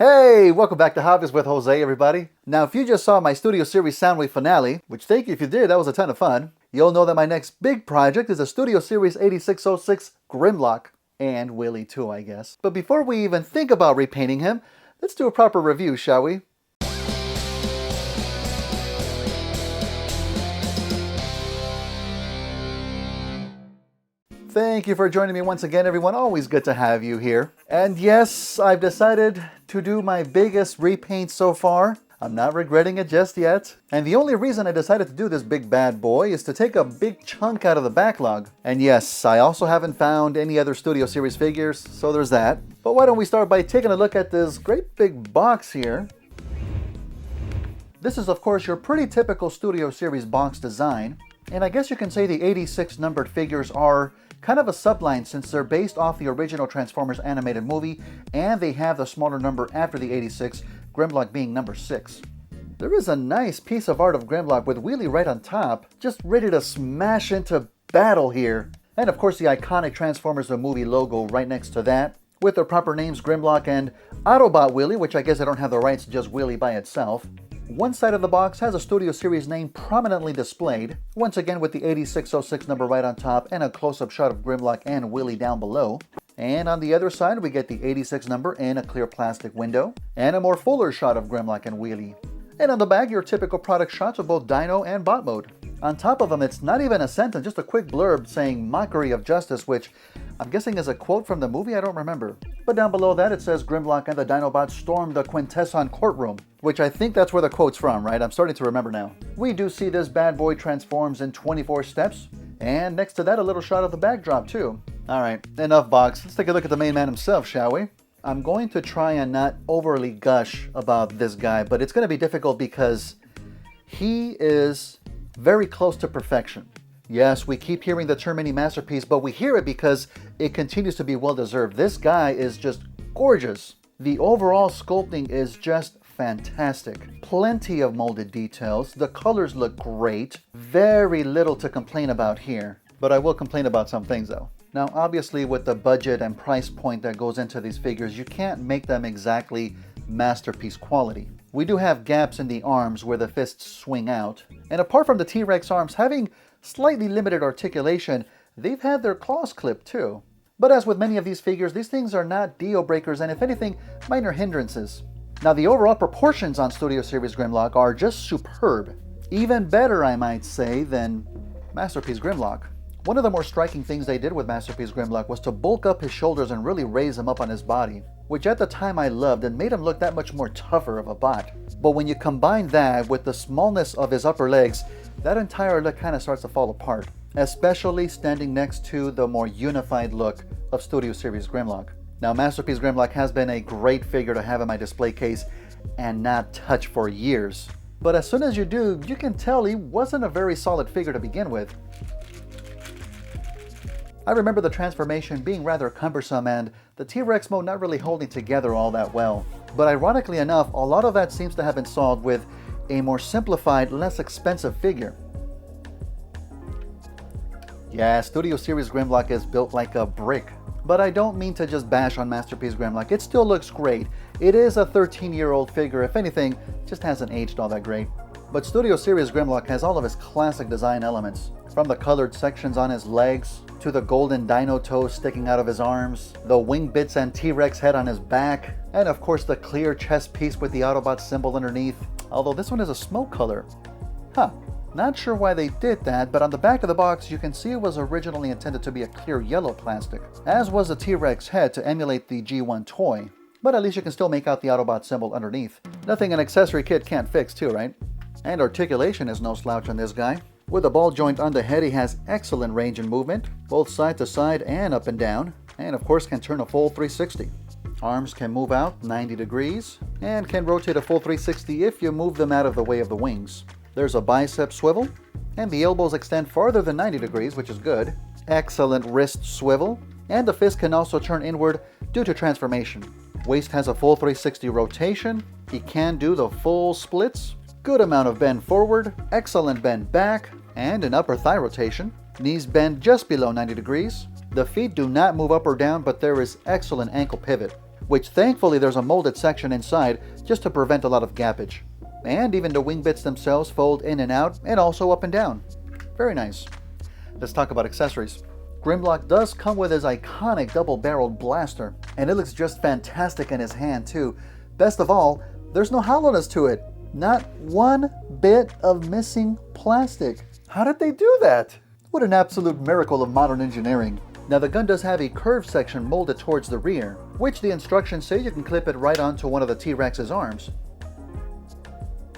Hey, welcome back to Hobbies with Jose, everybody. Now, if you just saw my Studio Series Soundwave finale, which thank you if you did, that was a ton of fun, you'll know that my next big project is a Studio Series 8606 Grimlock, and Willie too, I guess. But before we even think about repainting him, let's do a proper review, shall we? Thank you for joining me once again, everyone. Always good to have you here. And yes, I've decided to do my biggest repaint so far. I'm not regretting it just yet. And the only reason I decided to do this big bad boy is to take a big chunk out of the backlog. And yes, I also haven't found any other Studio Series figures, so there's that. But why don't we start by taking a look at this great big box here. This is, of course, your pretty typical Studio Series box design. And I guess you can say the 86 numbered figures are kind of a subline since they're based off the original Transformers animated movie, and they have the smaller number after the 86, Grimlock being number 6. There is a nice piece of art of Grimlock with Wheelie right on top, just ready to smash into battle here. And of course the iconic Transformers the movie logo right next to that, with their proper names Grimlock and Autobot Wheelie, which I guess I don't have the rights to just Wheelie by itself. One side of the box has a Studio Series name prominently displayed, once again with the 8606 number right on top and a close-up shot of Grimlock and Willie down below. And on the other side we get the 86 number in a clear plastic window, and a more fuller shot of Grimlock and Wheelie. And on the back, your typical product shots of both Dino and Bot Mode. On top of them, it's not even a sentence, just a quick blurb saying "Mockery of Justice," which I'm guessing is a quote from the movie, I don't remember. But down below that it says Grimlock and the Dinobots stormed the Quintesson courtroom, which I think that's where the quote's from, right? I'm starting to remember now. We do see this bad boy transforms in 24 steps, and next to that a little shot of the backdrop too. Alright, enough box. Let's take a look at the main man himself, shall we? I'm going to try and not overly gush about this guy, but it's going to be difficult because he is very close to perfection. Yes, we keep hearing the term mini masterpiece, but we hear it because it continues to be well deserved. This guy is just gorgeous. The overall sculpting is just fantastic. Plenty of molded details. The colors look great. Very little to complain about here, but I will complain about some things though. Now, obviously with the budget and price point that goes into these figures, you can't make them exactly masterpiece quality. We do have gaps in the arms where the fists swing out, and apart from the T-Rex arms having slightly limited articulation, they've had their claws clipped too. But as with many of these figures, these things are not deal breakers and if anything, minor hindrances. Now the overall proportions on Studio Series Grimlock are just superb. Even better, I might say, than Masterpiece Grimlock. One of the more striking things they did with Masterpiece Grimlock was to bulk up his shoulders and really raise him up on his body, which at the time I loved and made him look that much more tougher of a bot. But when you combine that with the smallness of his upper legs, that entire look kind of starts to fall apart, especially standing next to the more unified look of Studio Series Grimlock. Now, Masterpiece Grimlock has been a great figure to have in my display case and not touch for years. But as soon as you do, you can tell he wasn't a very solid figure to begin with. I remember the transformation being rather cumbersome and the T-Rex mode not really holding together all that well. But ironically enough, a lot of that seems to have been solved with a more simplified, less expensive figure. Yeah, Studio Series Grimlock is built like a brick. But I don't mean to just bash on Masterpiece Grimlock. It still looks great. It is a 13-year-old figure. If anything, just hasn't aged all that great. But Studio Series Grimlock has all of his classic design elements. From the colored sections on his legs, to the golden dino toes sticking out of his arms, the wing bits and T-Rex head on his back, and of course the clear chest piece with the Autobot symbol underneath. Although this one is a smoke color. Not sure why they did that, but on the back of the box you can see it was originally intended to be a clear yellow plastic, as was the T-Rex head to emulate the G1 toy. But at least you can still make out the Autobot symbol underneath. Nothing an accessory kit can't fix too, right? And articulation is no slouch on this guy. With a ball joint on the head, he has excellent range and movement, both side to side and up and down, and of course can turn a full 360. Arms can move out 90 degrees, and can rotate a full 360 if you move them out of the way of the wings. There's a bicep swivel, and the elbows extend farther than 90 degrees, which is good. Excellent wrist swivel, and the fist can also turn inward due to transformation. Waist has a full 360 rotation, he can do the full splits, good amount of bend forward, excellent bend back, and an upper thigh rotation. Knees bend just below 90 degrees. The feet do not move up or down, but there is excellent ankle pivot. which thankfully there's a molded section inside just to prevent a lot of gappage. And even the wing bits themselves fold in and out and also up and down. Very nice. Let's talk about accessories. Grimlock does come with his iconic double-barreled blaster, and it looks just fantastic in his hand too. Best of all, there's no hollowness to it. Not one bit of missing plastic. How did they do that? What an absolute miracle of modern engineering. Now the gun does have a curved section molded towards the rear, which the instructions say you can clip it right onto one of the T-Rex's arms.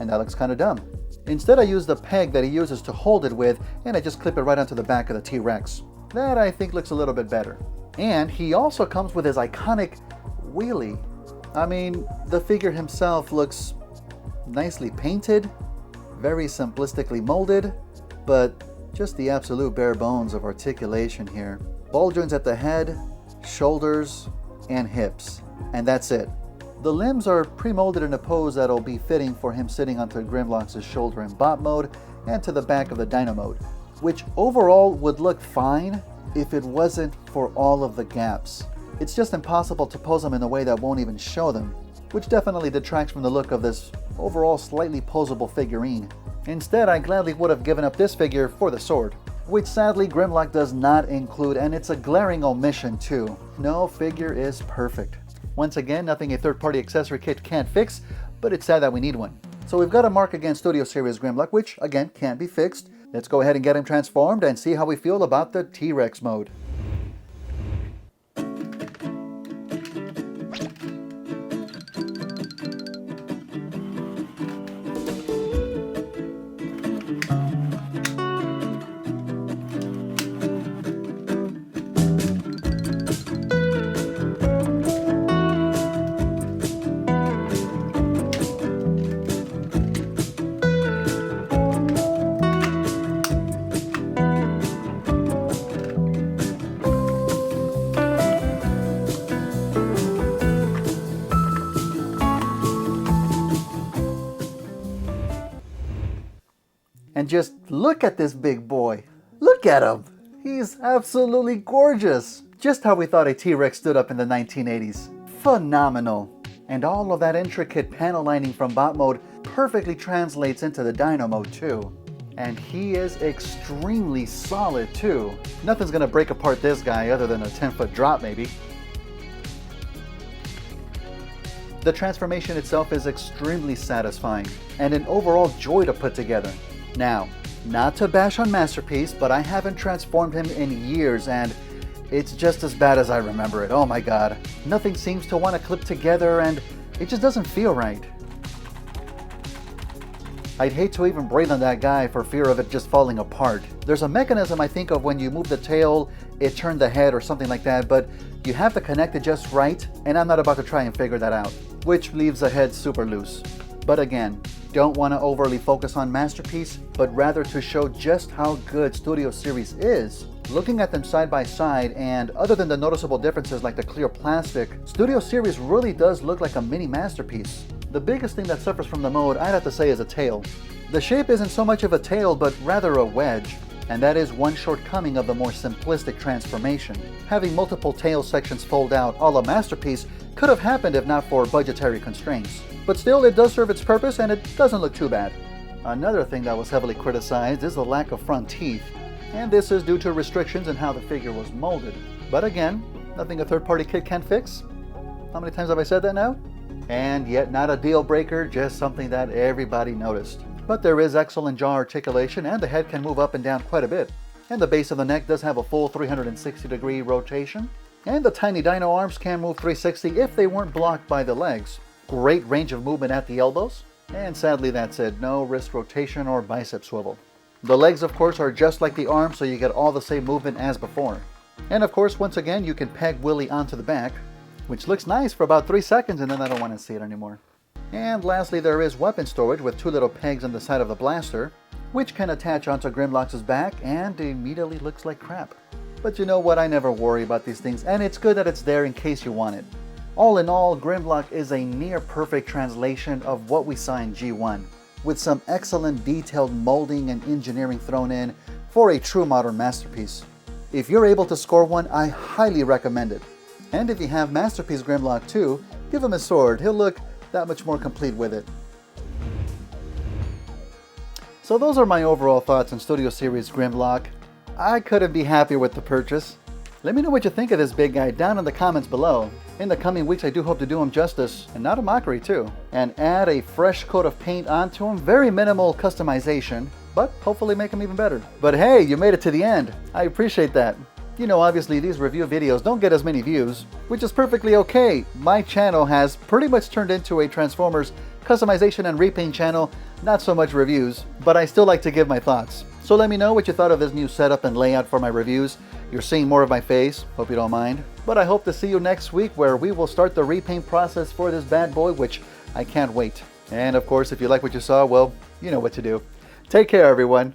And that looks kind of dumb. Instead I use the peg that he uses to hold it with, and I just clip it right onto the back of the T-Rex. That I think looks a little bit better. And he also comes with his iconic wheelie. I mean, the figure himself looks nicely painted, very simplistically molded, but just the absolute bare bones of articulation here. Ball joints at the head, shoulders, and hips, and that's it. The limbs are pre-molded in a pose that'll be fitting for him sitting onto Grimlock's shoulder in bot mode and to the back of the Dino mode, which overall would look fine if it wasn't for all of the gaps. It's just impossible to pose them in a way that won't even show them, which definitely detracts from the look of this overall slightly posable figurine. Instead, I gladly would have given up this figure for the sword, which sadly Grimlock does not include, and it's a glaring omission too. No figure is perfect. Once again, nothing a third-party accessory kit can't fix, but it's sad that we need one. So we've got a mark against Studio Series Grimlock, which again can't be fixed. Let's go ahead and get him transformed and see how we feel about the T-Rex mode. And just look at this big boy. Look at him. He's absolutely gorgeous. Just how we thought a T-Rex stood up in the 1980s. Phenomenal. And all of that intricate panel lining from bot mode perfectly translates into the Dino mode too. And he is extremely solid too. Nothing's gonna break apart this guy other than a 10-foot drop maybe. The transformation itself is extremely satisfying and an overall joy to put together. Now, not to bash on Masterpiece, but I haven't transformed him in years and it's just as bad as I remember it. Oh my god. Nothing seems to want to clip together and it just doesn't feel right. I'd hate to even breathe on that guy for fear of it just falling apart. There's a mechanism I think of when you move the tail, it turned the head or something like that, but you have to connect it just right, and I'm not about to try and figure that out, which leaves the head super loose. But again, don't want to overly focus on Masterpiece, but rather to show just how good Studio Series is. Looking at them side by side, and other than the noticeable differences like the clear plastic, Studio Series really does look like a mini Masterpiece. The biggest thing that suffers from the mode, I'd have to say, is a tail. The shape isn't so much of a tail, but rather a wedge, and that is one shortcoming of the more simplistic transformation. Having multiple tail sections fold out a la Masterpiece could have happened if not for budgetary constraints. But still, it does serve its purpose and it doesn't look too bad. Another thing that was heavily criticized is the lack of front teeth, and this is due to restrictions in how the figure was molded. But again, nothing a third-party kit can't fix. How many times have I said that now? And yet not a deal breaker, just something that everybody noticed. But there is excellent jaw articulation and the head can move up and down quite a bit. And the base of the neck does have a full 360-degree rotation. And the tiny Dino arms can move 360 if they weren't blocked by the legs. Great range of movement at the elbows. And sadly that's it, no wrist rotation or bicep swivel. The legs of course are just like the arms, so you get all the same movement as before. And of course once again you can peg Willie onto the back, which looks nice for about 3 seconds and then I don't want to see it anymore. And lastly there is weapon storage with 2 little pegs on the side of the blaster, which can attach onto Grimlock's back and immediately looks like crap. But you know what, I never worry about these things and it's good that it's there in case you want it. All in all, Grimlock is a near-perfect translation of what we saw in G1, with some excellent detailed molding and engineering thrown in for a true modern masterpiece. If you're able to score one, I highly recommend it. And if you have Masterpiece Grimlock too, give him his sword. He'll look that much more complete with it. So those are my overall thoughts on Studio Series Grimlock. I couldn't be happier with the purchase. Let me know what you think of this big guy down in the comments below. In the coming weeks, I do hope to do him justice, and not a mockery too, and add a fresh coat of paint onto him. Very minimal customization, but hopefully make him even better. But hey, you made it to the end. I appreciate that. You know, obviously these review videos don't get as many views, which is perfectly okay. My channel has pretty much turned into a Transformers customization and repaint channel, not so much reviews, but I still like to give my thoughts. So let me know what you thought of this new setup and layout for my reviews. You're seeing more of my face, hope you don't mind. But I hope to see you next week where we will start the repaint process for this bad boy, which I can't wait. And of course, if you like what you saw, well, you know what to do. Take care, everyone.